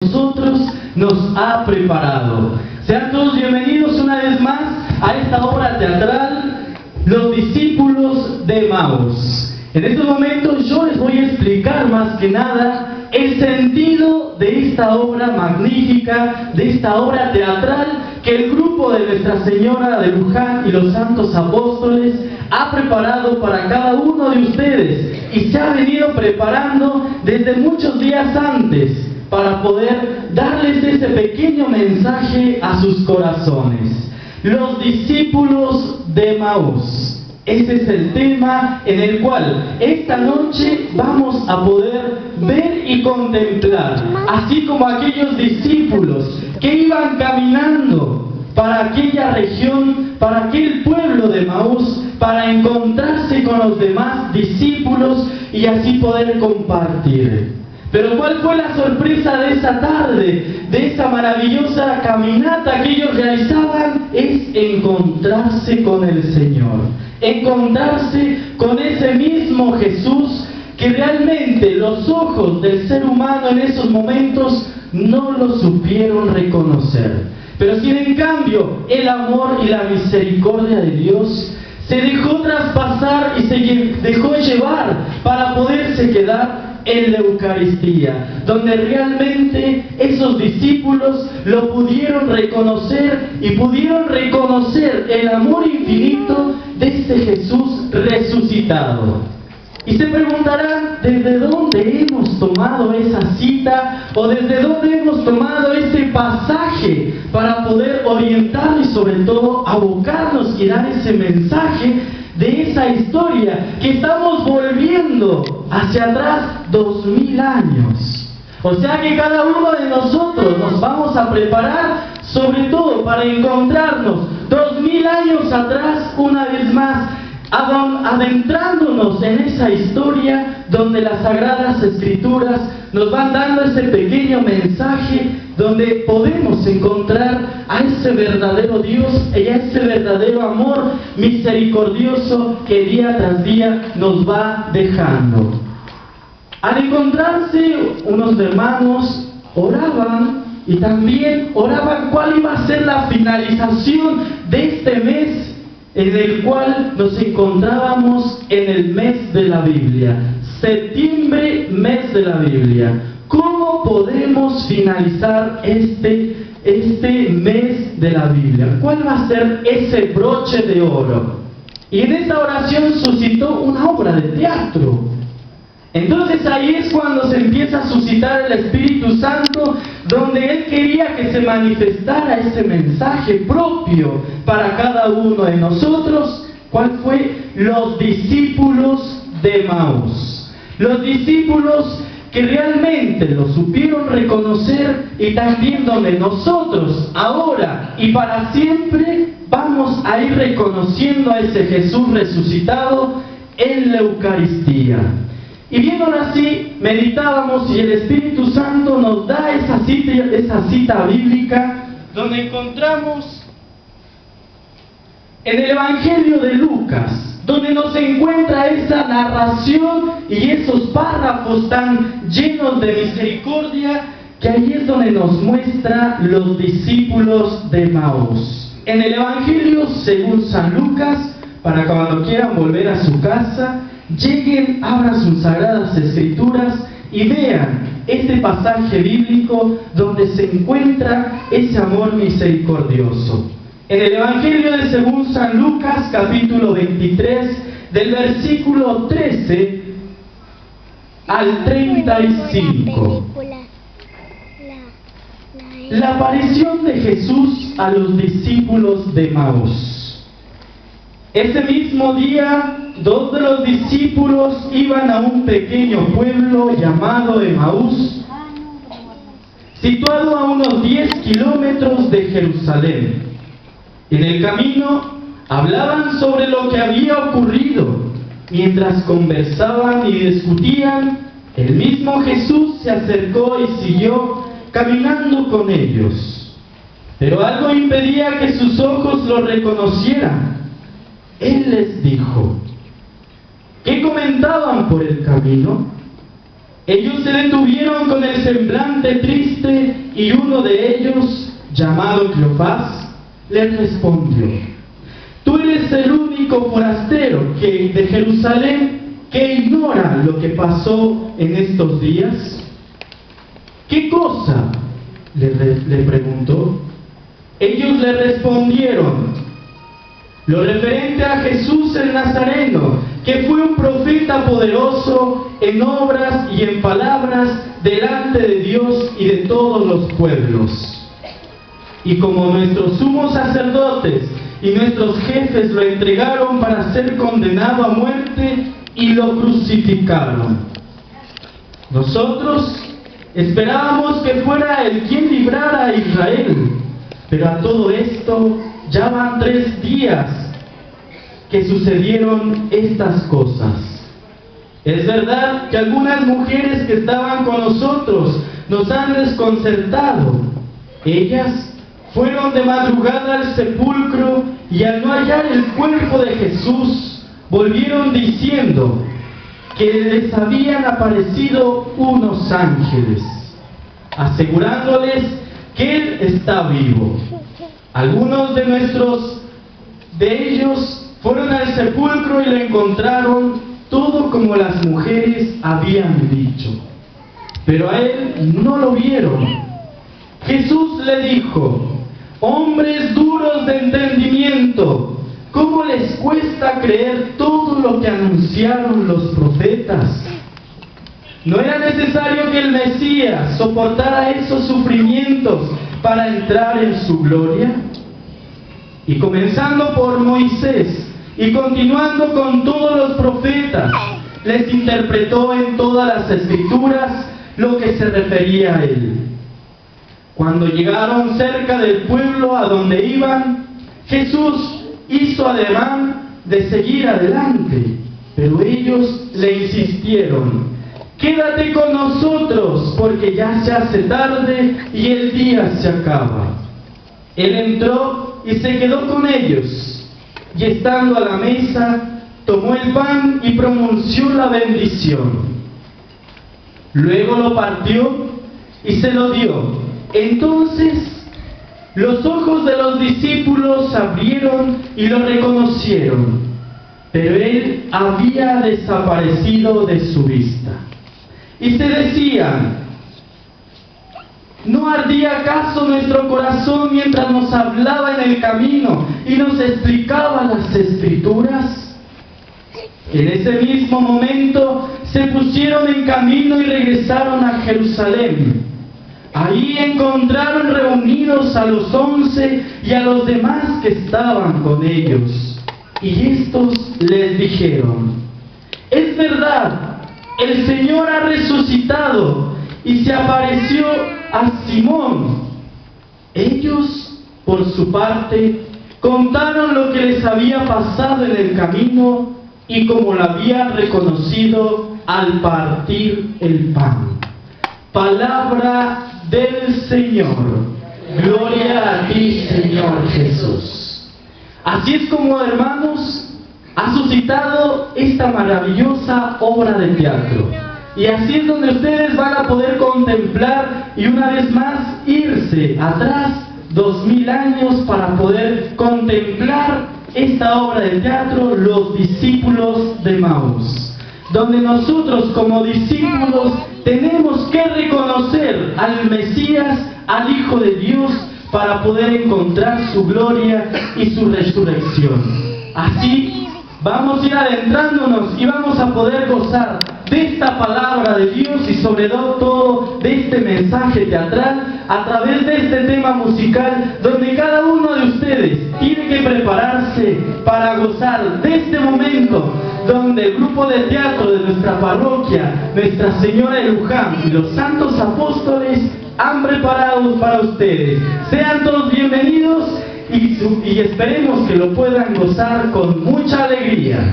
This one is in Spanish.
nosotros nos ha preparado. Sean todos bienvenidos una vez más a esta obra teatral, Los discípulos de Emaús. En estos momentos yo les voy a explicar más que nada el sentido de esta obra magnífica, de esta obra teatral que el grupo de Nuestra Señora de Luján y los Santos Apóstoles ha preparado para cada uno de ustedes y se ha venido preparando desde muchos días antes para poder darles ese pequeño mensaje a sus corazones. Los discípulos de Emaús. Ese es el tema en el cual esta noche vamos a poder ver y contemplar, así como aquellos discípulos que iban caminando para aquella región, para aquel pueblo de Emaús, para encontrarse con los demás discípulos y así poder compartir. Pero ¿cuál fue la sorpresa de esa tarde, de esa maravillosa caminata que ellos realizaban? Es encontrarse con el Señor, encontrarse con ese mismo Jesús que realmente los ojos del ser humano en esos momentos no lo supieron reconocer. Pero si en cambio el amor y la misericordia de Dios se dejó traspasar y se dejó llevar para poderse quedar en la Eucaristía, donde realmente esos discípulos lo pudieron reconocer y pudieron reconocer el amor infinito de ese Jesús resucitado. Y se preguntarán, ¿desde dónde hemos tomado esa cita o desde dónde hemos tomado ese pasaje para poder orientar y sobre todo abocarnos y dar ese mensaje de esa historia que estamos volviendo hacia atrás 2000 años? O sea que cada uno de nosotros nos vamos a preparar sobre todo para encontrarnos 2000 años atrás una vez más, adentrándonos en esa historia donde las Sagradas Escrituras nos van dando ese pequeño mensaje donde podemos encontrar a ese verdadero Dios y a ese verdadero amor misericordioso que día tras día nos va dejando. Al encontrarse unos hermanos oraban y también oraban cuál iba a ser la finalización de este mes en el cual nos encontrábamos en el mes de la Biblia. Septiembre, mes de la Biblia. ¿Cómo podemos finalizar este mes de la Biblia? ¿Cuál va a ser ese broche de oro? Y en esa oración suscitó una obra de teatro. Entonces ahí es cuando se empieza a suscitar el Espíritu Santo, donde Él quería que se manifestara ese mensaje propio para cada uno de nosotros. ¿Cuál fue? Los discípulos de Emaús. Los discípulos que realmente lo supieron reconocer y también donde nosotros ahora y para siempre vamos a ir reconociendo a ese Jesús resucitado en la Eucaristía. Y viéndolo así, meditábamos y el Espíritu Santo nos da esa cita bíblica donde encontramos en el Evangelio de Lucas, donde nos encuentra esa narración y esos párrafos tan llenos de misericordia, que ahí es donde nos muestra los discípulos de Emaús. En el Evangelio según San Lucas, para cuando quieran volver a su casa, lleguen, abran sus Sagradas Escrituras y vean este pasaje bíblico donde se encuentra ese amor misericordioso. En el Evangelio de según San Lucas, capítulo 23, del versículo 13 al 35. La aparición de Jesús a los discípulos de Emaús. Ese mismo día, dos de los discípulos iban a un pequeño pueblo llamado Emaús, situado a unos 10 kilómetros de Jerusalén. En el camino hablaban sobre lo que había ocurrido. Mientras conversaban y discutían, el mismo Jesús se acercó y siguió caminando con ellos. Pero algo impedía que sus ojos lo reconocieran. Él les dijo: ¿qué comentaban por el camino? Ellos se detuvieron con el semblante triste Y uno de ellos, llamado Cleofás, le respondió: tú eres el único forastero de Jerusalén que ignora lo que pasó en estos días. ¿Qué cosa?, le preguntó. Ellos le respondieron: lo referente a Jesús el Nazareno, que fue un profeta poderoso en obras y en palabras delante de Dios y de todos los pueblos. Y como nuestros sumos sacerdotes y nuestros jefes lo entregaron para ser condenado a muerte y lo crucificaron. Nosotros esperábamos que fuera el quien librara a Israel, pero a todo esto ya van 3 días que sucedieron estas cosas. Es verdad que algunas mujeres que estaban con nosotros nos han desconcertado. Ellas fueron de madrugada al sepulcro y al no hallar el cuerpo de Jesús, volvieron diciendo que les habían aparecido unos ángeles, asegurándoles que Él está vivo. Algunos de ellos fueron al sepulcro y lo encontraron todo como las mujeres habían dicho, pero a Él no lo vieron. Jesús le dijo: hombres duros de entendimiento, ¿cómo les cuesta creer todo lo que anunciaron los profetas? ¿No era necesario que el Mesías soportara esos sufrimientos para entrar en su gloria? Y comenzando por Moisés y continuando con todos los profetas, les interpretó en todas las escrituras lo que se refería a él. Cuando llegaron cerca del pueblo a donde iban, Jesús hizo ademán de seguir adelante, pero ellos le insistieron: quédate con nosotros, porque ya se hace tarde y el día se acaba. Él entró y se quedó con ellos, y estando a la mesa, tomó el pan y pronunció la bendición. Luego lo partió y se lo dio. Entonces los ojos de los discípulos se abrieron y lo reconocieron, pero él había desaparecido de su vista. Y se decían: ¿no ardía acaso nuestro corazón mientras nos hablaba en el camino y nos explicaba las Escrituras? En ese mismo momento se pusieron en camino y regresaron a Jerusalén. Ahí encontraron reunidos a los 11 y a los demás que estaban con ellos. Y estos les dijeron: es verdad, el Señor ha resucitado y se apareció a Simón. Ellos, por su parte, contaron lo que les había pasado en el camino y cómo lo habían reconocido al partir el pan. Palabra del Señor. Gloria a ti, Señor Jesús. Así es como, hermanos, ha suscitado esta maravillosa obra de teatro. Y así es donde ustedes van a poder contemplar y una vez más irse atrás 2000 años para poder contemplar esta obra de teatro, Los discípulos de Emaús, donde nosotros como discípulos tenemos que reconocer al Mesías, al Hijo de Dios, para poder encontrar su gloria y su resurrección. Así vamos a ir adentrándonos y vamos a poder gozar de esta palabra de Dios y sobre todo de este mensaje teatral a través de este tema musical, donde cada uno de ustedes tiene que prepararse para gozar de este momento, donde el grupo de teatro de nuestra parroquia, Nuestra Señora de Luján y los santos apóstoles han preparado para ustedes. Sean todos bienvenidos y esperemos que lo puedan gozar con mucha alegría.